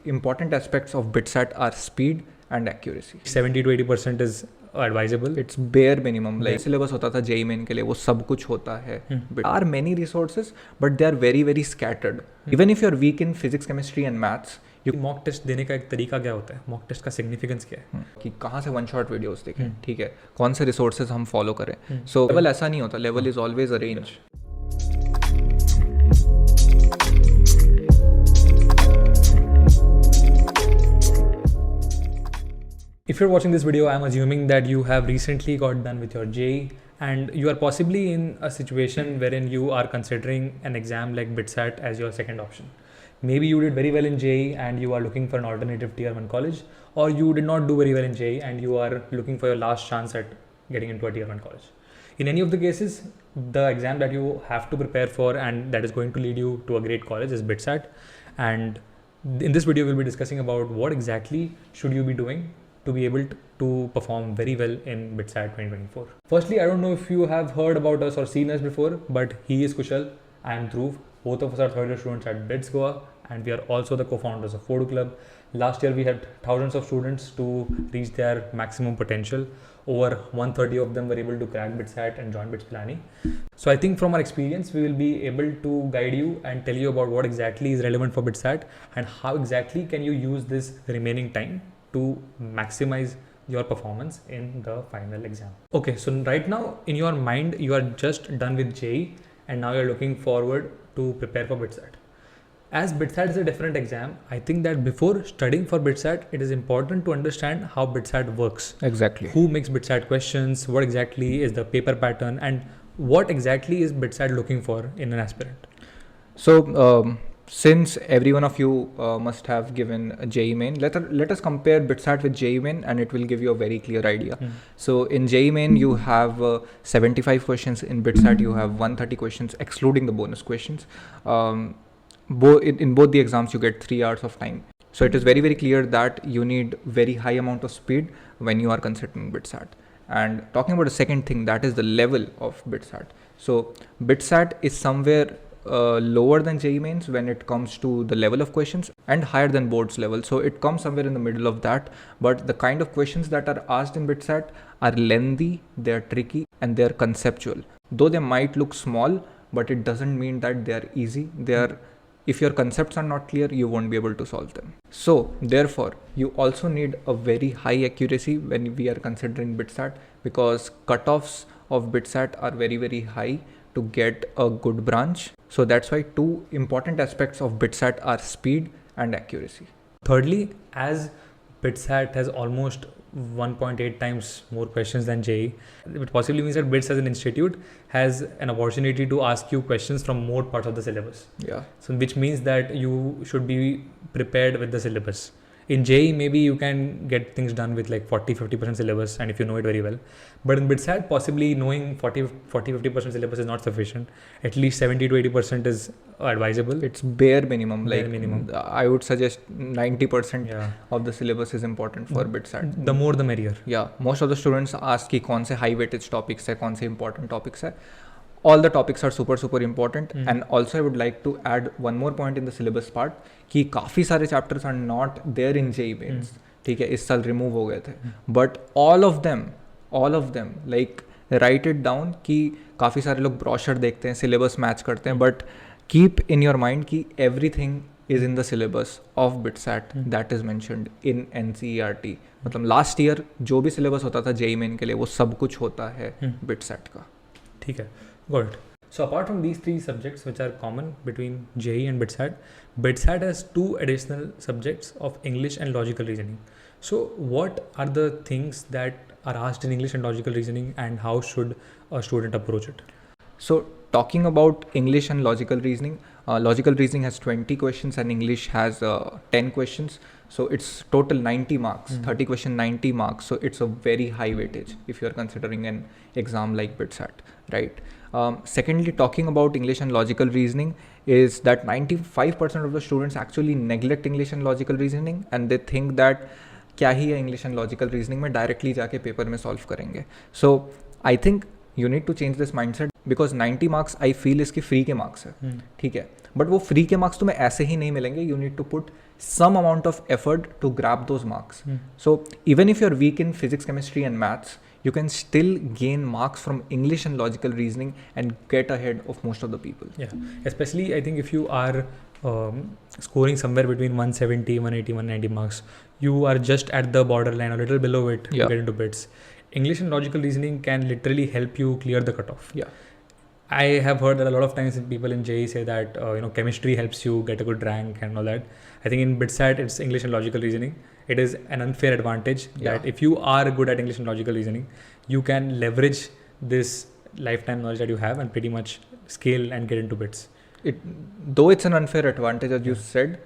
important aspects of BITSAT are speed and accuracy. 70 to 80% is advisable. It's bare minimum. Like syllabus होता था JEE main के लिए, वो सब कुछ होता है. There are many resources, but they are very very scattered. Even if you're weak in physics, chemistry and maths, mock test देने का एक तरीका क्या होता है, मॉक टेस्ट का सिग्निफिकेंस क्या है, कि कहाँ से वन शॉट वीडियोस देखें, ठीक है, कौन से रिसोर्सेज हम फॉलो करें. सो लेवल ऐसा नहीं होता, level is always a range. If you're watching this video, I'm assuming that you have recently got done with your JEE and you are possibly in a situation wherein you are considering an exam like BITSAT as your second option. Maybe you did very well in JEE and you are looking for an alternative tier 1 college, or you did not do very well in JEE and you are looking for your last chance at getting into a tier 1 college. In any of the cases, the exam that you have to prepare for and that is going to lead you to a great college is BITSAT. And in this video, we'll be discussing about what exactly should you be doing to be able to perform very well in BITSAT 2024. Firstly, I don't know if you have heard about us or seen us before, but he is Kushal, I am Dhruv. Both of us are third year students at BITS Goa, and we are also the co-founders of Phodu Club. Last year, we had thousands of students to reach their maximum potential. Over 130 of them were able to crack BITSAT and join BITS Pilani. So I think from our experience, we will be able to guide you and tell you about what exactly is relevant for BITSAT and how exactly can you use this remaining time to maximize your performance in the final exam. Okay, so right now in your mind, you are just done with JEE and now you're looking forward to prepare for BITSAT. As BITSAT is a different exam, I think that before studying for BITSAT, it is important to understand how BITSAT works. Exactly. Who makes BITSAT questions, what exactly is the paper pattern, and what exactly is BITSAT looking for in an aspirant. So, since every one of you must have given a JEE main, let us compare BITSAT with JEE main and it will give you a very clear idea. So in JEE main you have 75 questions, in BITSAT you have 130 questions excluding the bonus questions. In both the exams you get 3 hours of time. So it is very very clear that you need very high amount of speed when you are considering BITSAT. And talking about the second thing, that is the level of BITSAT. So BITSAT is somewhere lower than JEE mains when it comes to the level of questions and higher than boards level. So it comes somewhere in the middle of that. But the kind of questions that are asked in BITSAT are lengthy, they are tricky and they are conceptual. Though they might look small, but it doesn't mean that they are easy. If your concepts are not clear, you won't be able to solve them. So therefore, you also need a very high accuracy when we are considering BITSAT, because cutoffs of BITSAT are very very high to get a good branch. So that's why two important aspects of BITSAT are speed and accuracy. Thirdly, as BITSAT has almost 1.8 times more questions than JEE, it possibly means that BITS as an institute has an opportunity to ask you questions from more parts of the syllabus. Yeah. So which means that you should be prepared with the syllabus. In JEE, maybe you can get things done with like 40-50% syllabus, and if you know it very well. But in BITSAT, possibly knowing 40-50% syllabus is not sufficient. At least 70 to 80% is advisable. It's bare minimum. Bare minimum. I would suggest 90% of the syllabus is important for BITSAT. The more the merrier. Yeah. Most of the students ask कि कौन से high weightage topics है, कौन से important topics है. All the topics are super important. And also I would like to add one more point in the syllabus part कि काफ़ी सारे chapters are not there in JEE mains. ठीक है, इस साल remove हो गए थे. But all of them like write it down कि काफ़ी सारे लोग brochure देखते हैं, syllabus match करते हैं, but keep in your mind कि everything is in the syllabus of BITSAT that is mentioned in NCERT. मतलब last year जो भी syllabus होता था JEE main के लिए, वो सब कुछ होता है BITSAT का. ठीक है. Got it. So apart from these three subjects which are common between JEE and BITSAT, BITSAT has two additional subjects of English and logical reasoning. So what are the things that are asked in English and logical reasoning, and how should a student approach it? So talking about English and logical reasoning has 20 questions and English has 10 questions. So it's total 90 marks, 30 question 90 marks. So it's a very high weightage if you're considering an exam like BITSAT, right? Secondly, talking about English and logical reasoning is that 95% of the students actually neglect English and logical reasoning, and they think that क्या ही है English and logical reasoning में directly जाके paper में solve करेंगे. So I think you need to change this mindset. Because 90 marks I feel इसके free के marks है, ठीक है, बट वो फ्री के मार्क्स तुम्हें ऐसे ही नहीं मिलेंगे. You need to put some amount of effort to grab those marks. So even if you're weak in physics, chemistry and maths, you can still gain marks from English and logical reasoning and get ahead of most of the people. Yeah, especially I think if you are scoring somewhere between 170, 180, 190 marks, you are just at the borderline, a little below it, to get into bits. English and logical reasoning can literally help you clear the cutoff. Yeah. I have heard that a lot of times people in JEE say that chemistry helps you get a good rank and all that. I think in BITSAT it's English and logical reasoning. It is an unfair advantage that if you are good at English and logical reasoning, you can leverage this lifetime knowledge that you have and pretty much scale and get into bits. Though it's an unfair advantage, as you said,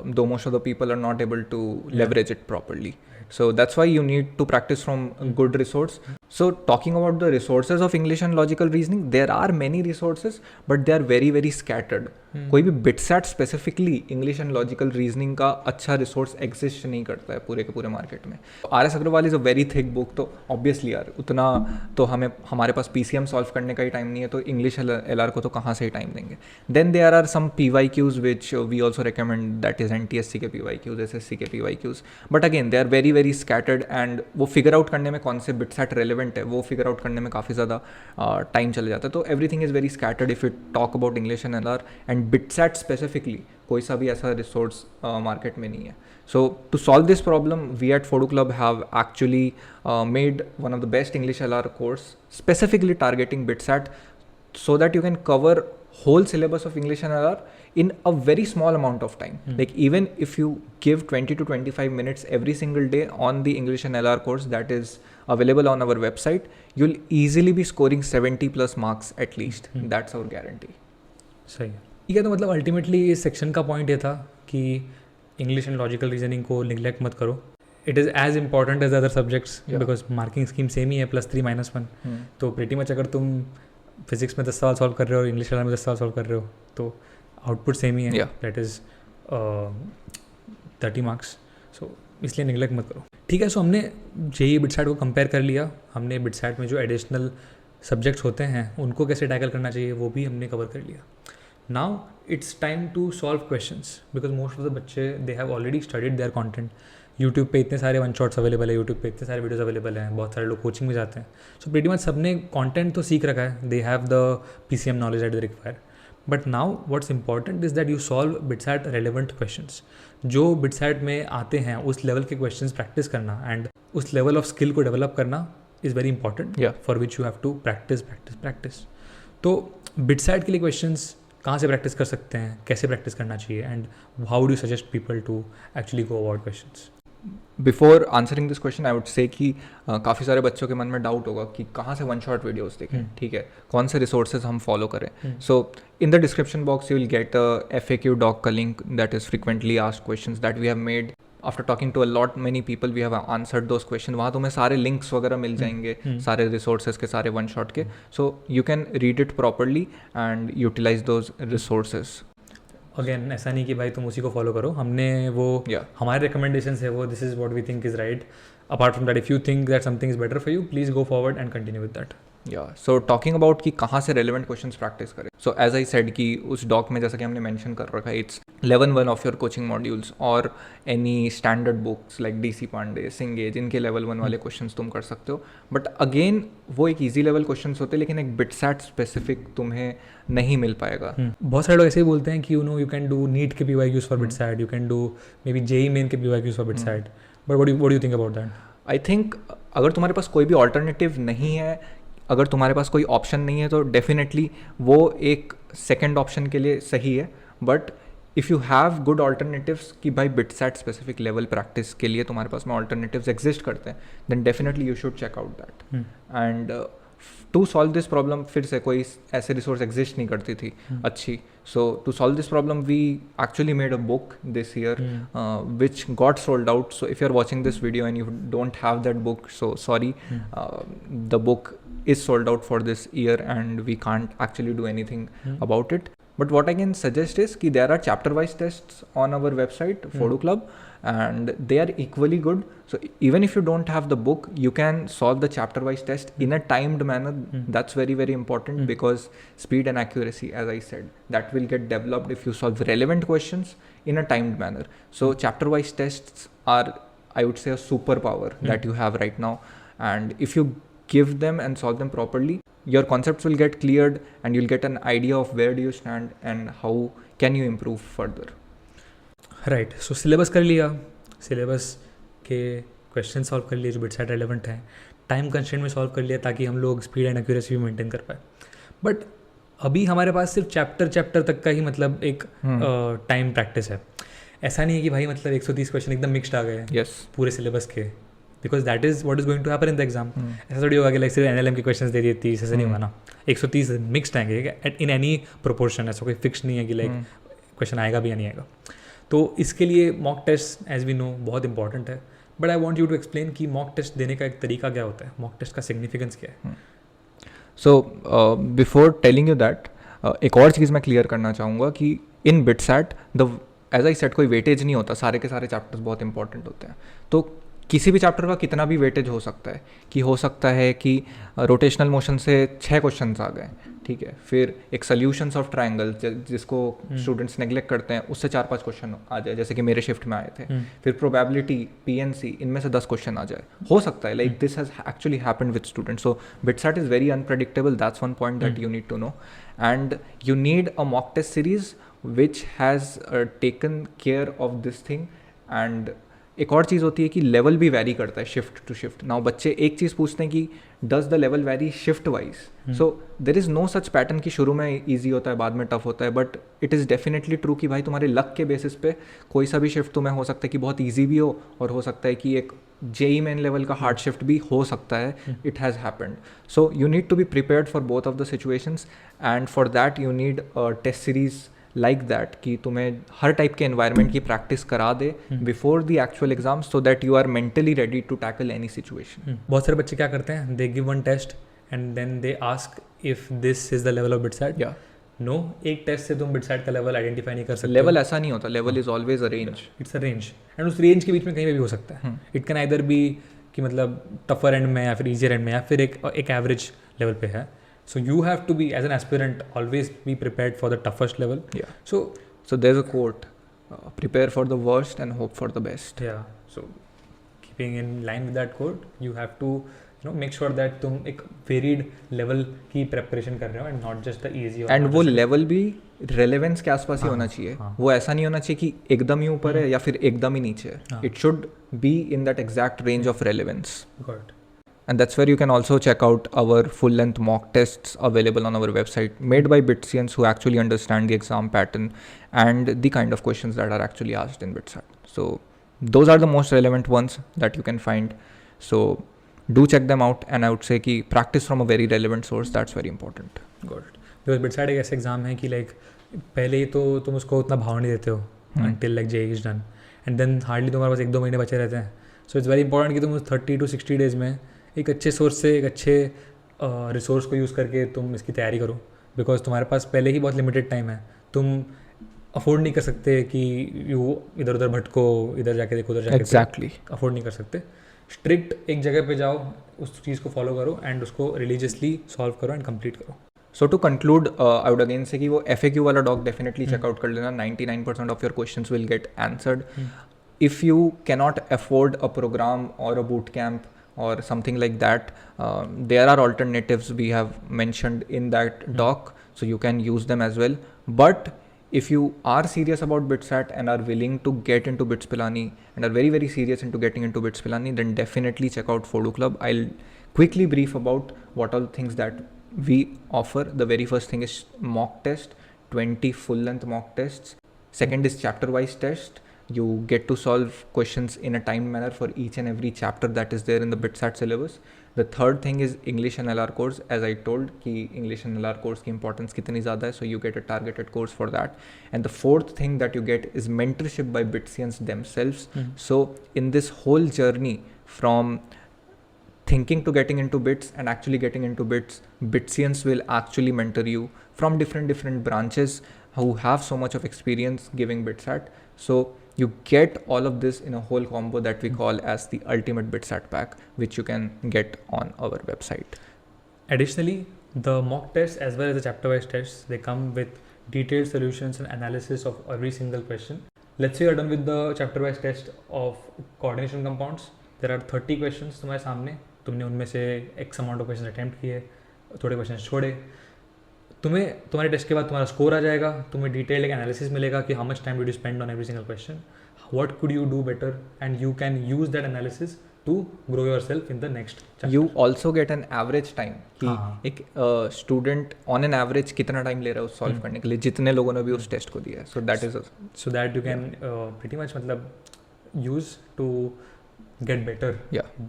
though most of the people are not able to leverage it properly. So that's why you need to practice from a good resource. So talking about the resources of English and logical reasoning, there are many resources, but they are very very scattered. कोई भी BITSAT specifically English and logical reasoning का अच्छा resource exist नहीं करता है पूरे के पूरे मार्केट में. RS Agarwal is a very thick book, तो ऑब्वियसली यार उतना तो हमारे पास PCM सॉल्व करने का ही टाइम नहीं है, तो इंग्लिश LR को तो कहाँ से ही टाइम देंगे. Then there are some PYQs which we also recommend, that is NTSC के PYQs, SSC के PYQs, but again they are very very scattered and वो फिगर आउट करने में कौन से BITSAT रेलिवेंट है वो फिगर आउट करने में काफ़ी ज़्यादा टाइम चले जाता है. तो everything is very scattered if you talk about English and LR and BITSAT specifically कोई सा भी ऐसा रिसोर्स मार्केट में नहीं है. So to solve this problem, we at Phodu Club have actually made one of the best English LR course specifically targeting BITSAT, so that you can cover whole syllabus of English and LR in a very small amount of time. Like even if you give 20 to 25 minutes every single day on the English and LR course that is available on our website, you'll easily be scoring 70 plus marks at least. That's our guarantee. सही है. ठीक है, तो मतलब ultimately इस section का point ये था कि इंग्लिश एंड लॉजिकल रीजनिंग को निगलेक्ट मत करो. It is as important as other subjects because marking scheme same ही है, +3 -1. तो प्रीटी मच अगर तुम फिजिक्स में 10 सवाल सॉल्व कर रहे हो और इंग्लिश में 10 सवाल सॉल्व कर रहे हो तो आउटपुट सेम ही है. That is 30 marks. सो इसलिए निगलेक्ट मत करो. ठीक है, सो हमने JEE BITSAT को कंपेयर कर लिया. हमने BITSAT में जो एडिशनल सब्जेक्ट्स होते हैं उनको कैसे टैकल करना चाहिए वो भी हमने कवर कर लिया. Now it's time to solve questions because most of the बच्चे they have already studied their content. YouTube पे इतने सारे वन शॉट्स अवेलेबल है, YouTube पे इतने सारे वीडियोस अवेलेबल हैं, बहुत सारे लोग कोचिंग में जाते हैं. सो प्रीटी मच सबने कंटेंट तो सीख रखा है, they have the PCM knowledge that they require. But now what's important is that you solve BITSAT relevant questions. जो BITSAT में आते हैं उस लेवल के क्वेश्चंस प्रैक्टिस करना एंड उस लेवल ऑफ स्किल को डेवलप करना is very important, for which you have to practice. तो BITSAT के लिए क्वेश्चंस कहाँ से प्रैक्टिस कर सकते हैं, कैसे प्रैक्टिस करना चाहिए, and how do you suggest people to actually go about questions. Before answering this question I would say कि काफ़ी सारे बच्चों के मन में डाउट होगा कि कहाँ से वन शॉट वीडियोस देखें, ठीक है, कौन से रिसोर्सेज हम फॉलो करें. So in the description box you will get FAQ doc का link that is frequently asked questions that we have made. After talking to a lot many people we have answered those question. वहाँ तुम्हें सारे links वगैरह मिल जाएंगे, सारे resources के, सारे one shot के. So you can read it properly and utilize those resources. Again ऐसा नहीं कि भाई तुम उसी को फॉलो करो, हमने वो हमारे रिकमेंडेशंस है वो this is what we think is right. Apart from that if you think that something is better for you please go forward and continue with that. So talking about कि कहाँ से relevant questions practice करें. So as I said कि उस dock में जैसा कि हमने मेंशन कर रखा है, it's 11 of your coaching modules और any standard books like DC Pandey, Cengage, इनके लेवल 1 वाले क्वेश्चंस तुम कर सकते हो. बट अगेन वो एक ईजी लेवल क्वेश्चंस होते हैं, लेकिन एक BITSAT स्पेसिफिक तुम्हें नहीं मिल पाएगा. बहुत सारे लोग ऐसे ही बोलते हैं कि यू कैन डू नीट के PYQs for BITSAT, you can do may be JEE main के PYQs for BITSAT. But what do you think about that? I think अगर तुम्हारे पास कोई भी ऑल्टरनेटिव नहीं है, अगर तुम्हारे पास कोई ऑप्शन नहीं है, तो डेफिनेटली वो एक सेकेंड ऑप्शन के लिए सही है. But if you have good alternatives कि भाई BITSAT स्पेसिफिक लेवल प्रैक्टिस के लिए तुम्हारे पास में ऑल्टरनेटिव्स एग्जिस्ट करते हैं, then definitely you should check out that. And to solve this problem फिर से कोई ऐसे रिसोर्स एग्जिस्ट नहीं करती थी अच्छी. So to solve this problem we actually made a book this year which got sold out. So if you are watching this video and you don't have that book, so sorry, the book is sold out for this year and we can't actually do anything about it. But what I can suggest is कि there are chapter-wise tests on our website, Phodu Club, and they are equally good. So even if you don't have the book, you can solve the chapter-wise test in a timed manner. That's very, very important because speed and accuracy, as I said, that will get developed if you solve relevant questions in a timed manner. So chapter-wise tests are, I would say, a superpower that you have right now. And if you give them and solve them properly, your concepts will get cleared and you'll get an idea of where do you stand and how can you improve further. Right so syllabus कर लिया, syllabus के question solve कर लिए जो BITSAT relevant हैं, time constraint में solve कर लिया ताकि हम लोग स्पीड एंड एक्यूरेसी भी मेंटेन कर पाए. बट अभी हमारे पास सिर्फ चैप्टर तक का ही मतलब एक टाइम प्रैक्टिस है. ऐसा नहीं है कि भाई मतलब 130 क्वेश्चन एकदम मिक्स्ड आ गए Yes. पूरे सिलेबस के, because that is what is going to happen in the exam. ऐसा थोड़ी होगा कि लाइक सिर्फ NLM के क्वेश्चन दे दिए 30, ऐसा नहीं होगा ना. 130 मिक्स्ड आएंगे इन एनी प्रोपोर्शन, ऐसा कोई फिक्स नहीं है कि लाइक क्वेश्चन आएगा भी या नहीं आएगा. तो इसके लिए mock test as we know बहुत इंपॉर्टेंट है. But I want you to explain कि मॉक टेस्ट देने का एक तरीका क्या होता है, मॉक टेस्ट का सिग्निफिकेंस क्या है. So before telling you that, एक और चीज़ मैं क्लियर करना चाहूँगा कि इन बिटसैट एज आई सेट कोई वेटेज नहीं होता, सारे के सारे चैप्टर्स बहुत इंपॉर्टेंट होते हैं. तो किसी भी चैप्टर का कितना भी वेटेज हो सकता है कि हो सकता है कि रोटेशनल मोशन से 6 क्वेश्चंस आ गए, ठीक है, फिर एक सोल्यूशंस ऑफ ट्रायंगल जिसको स्टूडेंट्स नेग्लेक्ट करते हैं उससे 4-5 क्वेश्चन आ जाए, जैसे कि मेरे शिफ्ट में आए थे. फिर प्रोबेबिलिटी, PNC, इनमें से 10 क्वेश्चन आ जाए, हो सकता है. Like this has actually happened with students. So BITSAT is very unpredictable. That's one point that you need to know. And you need a mock test series which has taken care of this thing. And एक और चीज़ होती है कि level भी vary करता है shift to shift. Now बच्चे एक चीज़ पूछते हैं कि does the level vary shift wise. So there is no such pattern कि शुरू में ईजी होता है बाद में टफ होता है. But it is definitely true कि भाई तुम्हारे लक के बेसिस पे कोई सा भी शिफ्ट तुम्हें हो सकता है कि बहुत ईजी भी हो और हो सकता है कि एक JEE मेन लेवल का हार्ड शिफ्ट भी हो सकता है. It has happened. So you need to be prepared for both of the situations and for that you need test series like that कि तुम्हें हर टाइप के एनवायरनमेंट की प्रैक्टिस करा दे before the actual exam so that you are mentally ready to tackle any situation. बहुत सारे बच्चे क्या करते हैं, they give one test and then they ask if this is the level of BITSAT. या नो, एक टेस्ट से तुम बिटसैट का लेवल आइडेंटिफाई नहीं कर सकते. लेवल ऐसा नहीं होता. Level is always a range. It's a range and उस रेंज के बीच में कहीं भी हो सकता है. इट कैन आइदर बी कि मतलब टफर एंड में या फिर ईजियर एंड में या फिर एक एवरेज लेवल पे है. So you have to be, as an aspirant, always be prepared for the toughest level. Yeah. So there's a quote, prepare for the worst and hope for the best. Yeah. So keeping in line with that quote, you have to make sure that तुम एक varied level की preparation कर रहे हो and not just the easy. And वो level भी relevance के आसपास ही होना चाहिए. वो ऐसा नहीं होना चाहिए कि एकदम ही ऊपर है या फिर एकदम ही नीचे है. It should be in that exact range of relevance. Got. And that's where you can also check out our full-length mock tests available on our website, made by BITSians who actually understand the exam pattern and the kind of questions that are actually asked in BITSAT. So those are the most relevant ones that you can find. So do check them out, and I would say कि practice from a very relevant source. That's very important. Got it. Because BITSAT एक ऐसा exam है कि like पहले ही तो तुम उसको उतना भाव नहीं देते हो until like JEE is done, and then hardly तुम्हारे पास 1-2 महीने बचे रहते हैं. So it's very important कि तुम 30 to 60 days में एक अच्छे सोर्स से एक अच्छे रिसोर्स को यूज़ करके तुम इसकी तैयारी करो. बिकॉज तुम्हारे पास पहले ही बहुत लिमिटेड टाइम है. तुम अफोर्ड नहीं कर सकते कि यू इधर उधर भटको, इधर जाके देखो, उधर जाके एग्जैक्टली अफोर्ड नहीं कर सकते. स्ट्रिक्ट एक जगह पे जाओ, उस चीज़ को फॉलो करो एंड उसको रिलीजियसली सॉल्व करो एंड कंप्लीट करो. So to conclude, I would again say कि वो FAQ वाला डॉक डेफिनेटली चेकआउट कर लेना. 99% of your questions will get answered. If you cannot afford a program or a boot camp or something like that, there are alternatives we have mentioned in that doc, so you can use them as well. But if you are serious about BITSAT and are willing to get into BITS Pilani and are very, very serious into getting into BITS Pilani, then definitely check out Phodu Club. I'll quickly brief about what all things that we offer. The very first thing is mock test, 20 full-length mock tests. Second is chapter-wise test. You get to solve questions in a timed manner for each and every chapter that is there in the BITSAT syllabus. The third thing is English and LR course. As I told कि English and LR course की importance कितनी ज़्यादा है, so you get a targeted course for that. And the fourth thing that you get is mentorship by BITSians themselves. So in this whole journey from thinking to getting into BITS and actually getting into BITS, BITSians will actually mentor you from different branches. who have so much of experience giving BITSAT. So you get all of this in a whole combo that we call as the ultimate BITSAT pack, which you can get on our website. Additionally, the mock tests as well as the chapter-wise tests, they come with detailed solutions and analysis of every single question. Let's say you're done with the chapter-wise test of coordination compounds. There are 30 questions तुम्हारे सामने, तुमने उनमें से X amount of questions attempt किए, थोड़े questions छोड़े, तुम्हारे test के बाद तुम्हारा स्कोर आ जाएगा, तुम्हें डिटेल एक एनालिसिस मिलेगा कि how much time did you spend on every single question, what could you do better, and you can use that analysis to grow yourself in the next chapter. You also get an average time कि एक student on an average कितना time ले रहा है उस solve करने के लिए, जितने लोगों ने भी उस test को दिया है. So that is so that you can pretty much मतलब use to get better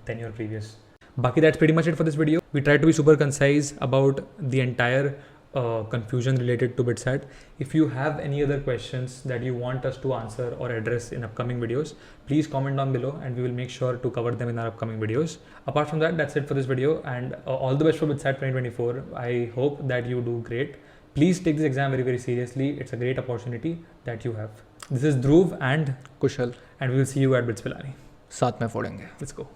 than your previous. Baki, that's pretty much it for this video. We tried to be super concise about the entire confusion related to BITSAT. If you have any other questions that you want us to answer or address in upcoming videos, please comment down below and we will make sure to cover them in our upcoming videos. Apart from that, that's it for this video, and all the best for BITSAT 2024. I hope that you do great. Please take this exam very, very seriously. It's a great opportunity that you have. This is Dhruv and Kushal, and we will see you at BITS Pilani. साथ में फोड़ेंगे. Let's go.